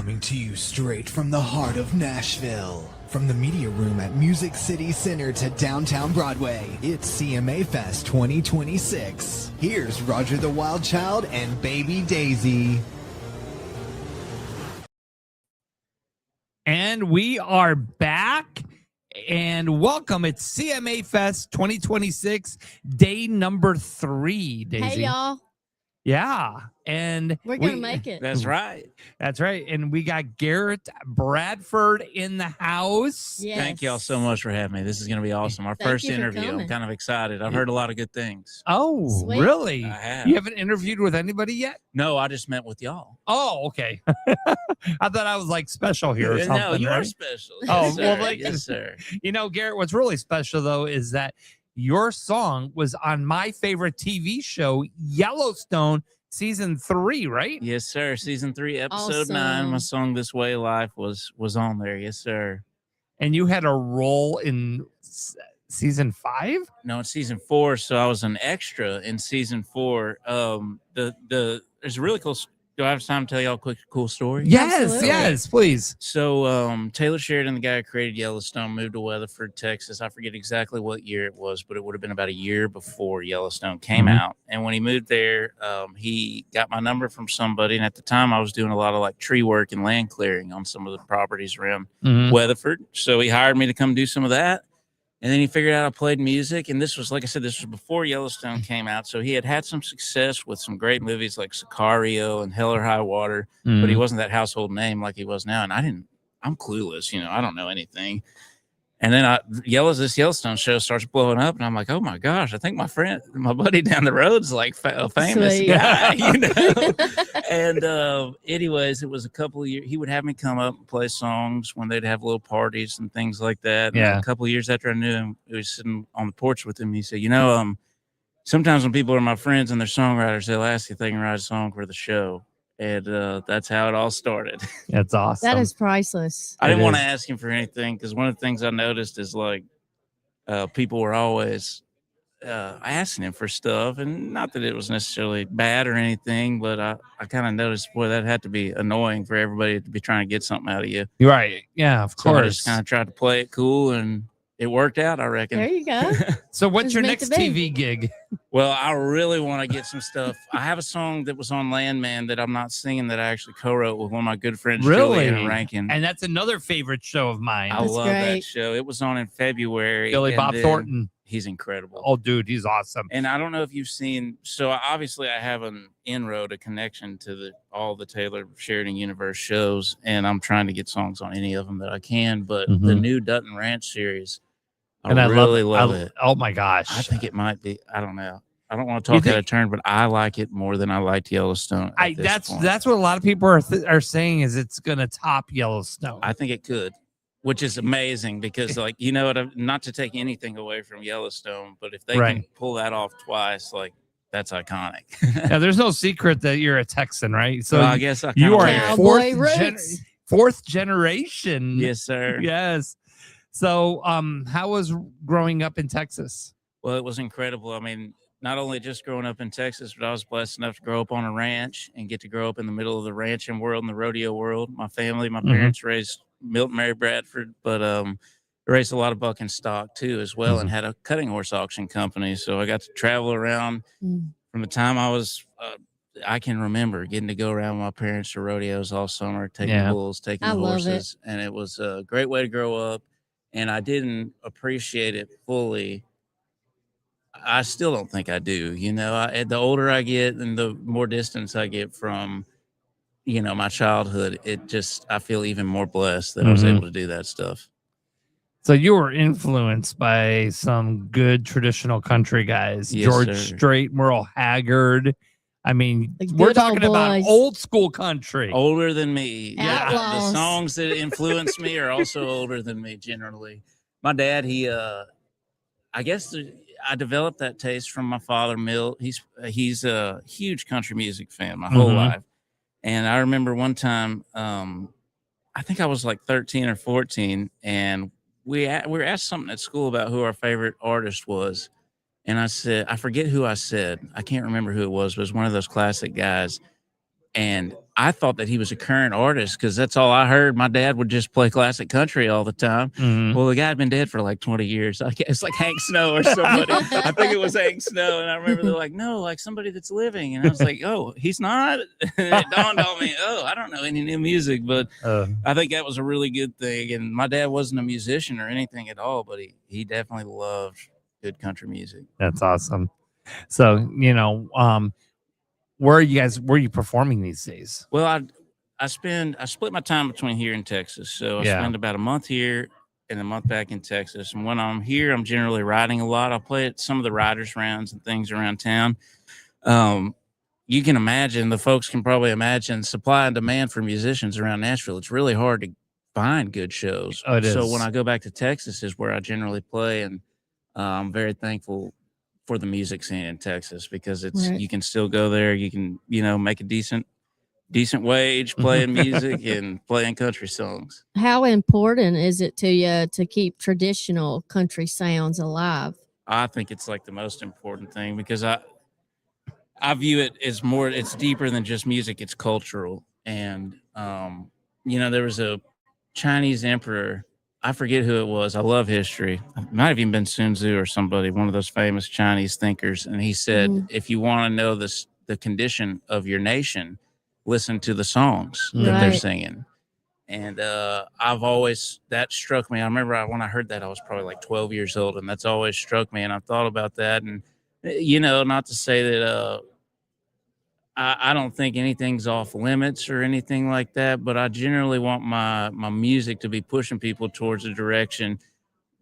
Coming to you straight from the heart of Nashville. From the media room at Music City Center to downtown Broadway, it's CMA Fest 2026. Here's Roger the Wild Child and Baby Daisy. And we are back. And welcome. It's CMA Fest 2026, day number 3, Daisy. Hey, y'all. Yeah. And we're going to make it. That's right. That's right. And we got Garrett Bradford in the house. Yes. Thank y'all so much for having me. This is going to be awesome. Our first interview. I'm kind of excited. I've heard a lot of good things. Oh, Sweet. Really? I have. You haven't interviewed with anybody yet? No, I just met with y'all. Oh, okay. I thought I was like special here or something. No, you right? are special. Oh, Yes, well, sir. like, yes, sir. You know, Garrett, what's really special, though, is that your song was on my favorite TV show, Yellowstone, season 3, right? Yes, sir. Season 3, episode 9. My song "This Way of Life" was on there. Yes, sir. And you had a role in season 5? No, it's season 4. So I was an extra in season 4. There's a really cool. Do I have time to tell y'all a quick cool story? Yes, please. So Taylor Sheridan, the guy who created Yellowstone, moved to Weatherford, Texas. I forget exactly what year it was, but it would have been about a year before Yellowstone came out. And when he moved there, he got my number from somebody. And at the time, I was doing a lot of like tree work and land clearing on some of the properties around Weatherford. So he hired me to come do some of that. And then he figured out I played music. And this was, like I said, this was before Yellowstone came out. So he had some success with some great movies like Sicario and Hell or High Water. But he wasn't that household name like he was now. And I'm clueless. I don't know anything. And then this Yellowstone show starts blowing up. And I'm like, oh, my gosh, I think my buddy down the road's like a famous guy, And anyways, it was a couple of years. He would have me come up and play songs when they'd have little parties and things like that. And a couple of years after I knew him, I was sitting on the porch with him. He said, sometimes when people are my friends and they're songwriters, they'll ask if they can write a song for the show. And that's how it all started. That's awesome. That is priceless. I didn't want to ask him for anything because one of the things I noticed is like people were always asking him for stuff, and not that it was necessarily bad or anything, but I kind of noticed, boy, that had to be annoying for everybody to be trying to get something out of you. Right. Yeah, of course. I just kind of tried to play it cool, and it worked out, I reckon. There you go. So what's your next TV gig? Well, I really want to get some stuff. I have a song that was on Landman that I'm not singing that I actually co-wrote with one of my good friends, Julian Rankin. And that's another favorite show of mine. I love that show. It was on in February. Billy Bob Thornton. He's incredible. Oh, dude, he's awesome. And I don't know if you've seen, so obviously I have an inroad, a connection to all the Taylor Sheridan Universe shows, and I'm trying to get songs on any of them that I can, but the new Dutton Ranch series, I really love it. Oh my gosh. I think it might be, I don't know. I don't want to talk out of turn, but I like it more than I liked Yellowstone. That's what a lot of people are saying is it's going to top Yellowstone. I think it could, which is amazing because, like, you know what? Not to take anything away from Yellowstone, but if they can pull that off twice, like, that's iconic. Now, there's no secret that you're a Texan, right? So I guess you are fourth generation. Yes, sir. Yes. So, how was growing up in Texas? Well, it was incredible. I mean, not only just growing up in Texas, but I was blessed enough to grow up on a ranch and get to grow up in the middle of the ranching world and the rodeo world. My family, my parents raised Milton Mary Bradford, but raised a lot of buck and stock too as well, and had a cutting horse auction company. So I got to travel around from the time I was I can remember getting to go around with my parents to rodeos all summer, taking bulls, taking horses, and it was a great way to grow up. And I didn't appreciate it fully. I still don't think I do. The older I get and the more distance I get from, my childhood, I feel even more blessed that I was able to do that stuff. So you were influenced by some good traditional country guys, George Strait, Merle Haggard. I mean, we're talking about old school country. Older than me. Yeah. The songs that influence me are also older than me generally. My dad, I guess I developed that taste from my father, Milt. He's a huge country music fan my whole life. And I remember one time, I think I was like 13 or 14, and we were asked something at school about who our favorite artist was. And I said, I forget who I said. I can't remember who it was, but it was one of those classic guys. And I thought that he was a current artist because that's all I heard. My dad would just play classic country all the time. Well, the guy had been dead for like 20 years. I guess like Hank Snow or somebody. I think it was Hank Snow. And I remember they're like, no, like somebody that's living. And I was like, oh, he's not? And it dawned on me, oh, I don't know any new music. But I think that was a really good thing. And my dad wasn't a musician or anything at all, but he definitely loved good country music. That's awesome. So, where are you performing these days? Well, I split my time between here and Texas. So I spend about a month here and a month back in Texas. And when I'm here, I'm generally riding a lot. I'll play at some of the riders rounds and things around town. You can imagine, the folks can probably imagine supply and demand for musicians around Nashville. It's really hard to find good shows. Oh, it is. So when I go back to Texas is where I generally play. And I'm very thankful for the music scene in Texas because you can still go there. You can, make a decent wage playing music and playing country songs. How important is it to you to keep traditional country sounds alive? I think it's like the most important thing because I view it as more, it's deeper than just music. It's cultural. And, there was a Chinese emperor, I forget who it was. I love history. It might have even been Sun Tzu or somebody, one of those famous Chinese thinkers. And he said, if you want to know the condition of your nation, listen to the songs that they're singing. And that struck me. I remember when I heard that, I was probably like 12 years old. And that's always struck me. And I've thought about that. And, not to say that I don't think anything's off limits or anything like that, but I generally want my music to be pushing people towards a direction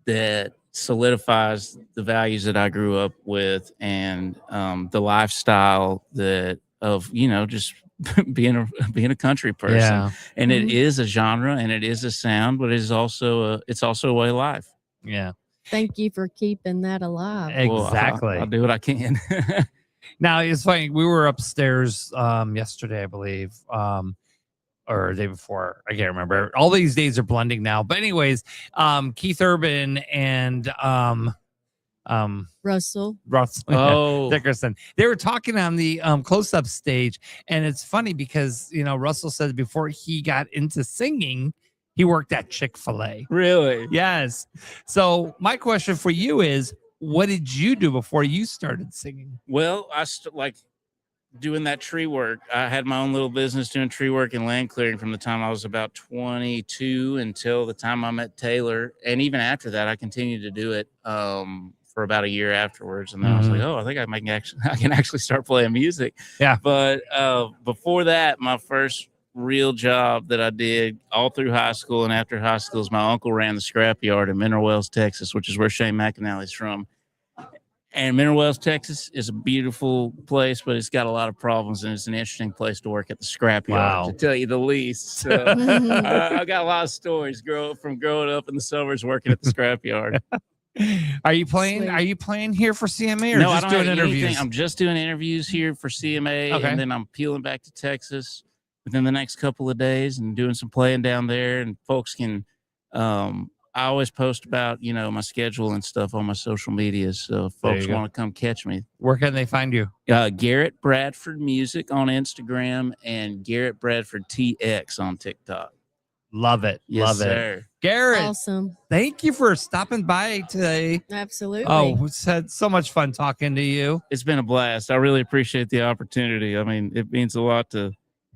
that solidifies the values that I grew up with and the lifestyle just being a country person. Yeah. And it is a genre and it is a sound, but it's also a way of life. Yeah. Thank you for keeping that alive. Exactly. Well, I'll do what I can. Now, it's funny. We were upstairs yesterday, I believe, or the day before. I can't remember. All these days are blending now. But anyways, Keith Urban and Russell Dickerson. They were talking on the close-up stage. And it's funny because, Russell said before he got into singing, he worked at Chick-fil-A. Really? Yes. So my question for you is, what did you do before you started singing? Well, I like doing that tree work. I had my own little business doing tree work and land clearing from the time I was about 22 until the time I met Taylor. And even after that, I continued to do it for about a year afterwards. And then I was like, I think I can actually start playing music. Yeah. But before that, my first real job that I did all through high school and after high school is my uncle ran the scrapyard in Mineral Wells, Texas, which is where Shane McAnally's from. And Mineral Wells, Texas is a beautiful place, but it's got a lot of problems, and it's an interesting place to work at the scrapyard, to tell you the least. So I got a lot of stories from growing up in the suburbs working at the scrapyard. Are you playing? Sweet. Are you playing here for CMA or no, just I don't doing interviews? Anything. I'm just doing interviews here for CMA, and then I'm peeling back to Texas within the next couple of days and doing some playing down there. And folks can, I always post about, my schedule and stuff on my social media. So if folks want to come catch me. Where can they find you? Garrett Bradford Music on Instagram and Garrett Bradford TX on TikTok. Love it. Yes, Love sir. it. Garrett, awesome. Thank you for stopping by today. Absolutely. Oh, we had so much fun talking to you. It's been a blast. I really appreciate the opportunity. I mean, it means a lot to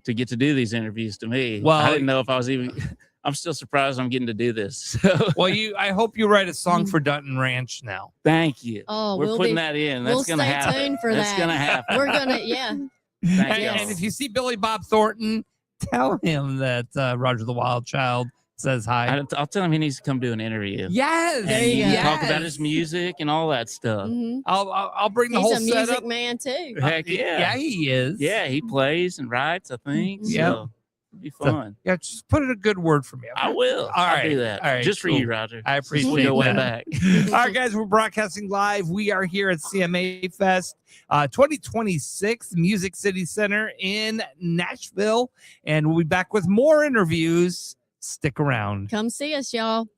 get to do these interviews to me. Well, I didn't know if I was even... I'm still surprised I'm getting to do this. So. Well, I hope you write a song for Dutton Ranch now. Thank you. Oh, we're putting that in. That's going to happen. Stay tuned for That's going to happen. We're going to, yeah. And if you see Billy Bob Thornton, tell him that Roger the Wild Child says hi. I'll tell him he needs to come do an interview. Yes, there you go. Talk about his music and all that stuff. Mm-hmm. I'll bring the He's whole a music setup. man too. Heck yeah. Yeah, he is. Yeah, he plays and writes, I think. Yeah. So it'd be fun. So, just put it a good word for me. I will. I'll do that. All right. Just for you, Roger. I appreciate we'll go way that. back. All right, guys, we're broadcasting live. We are here at CMA Fest 2026, Music City Center in Nashville. And we'll be back with more interviews. Stick around. Come see us, y'all.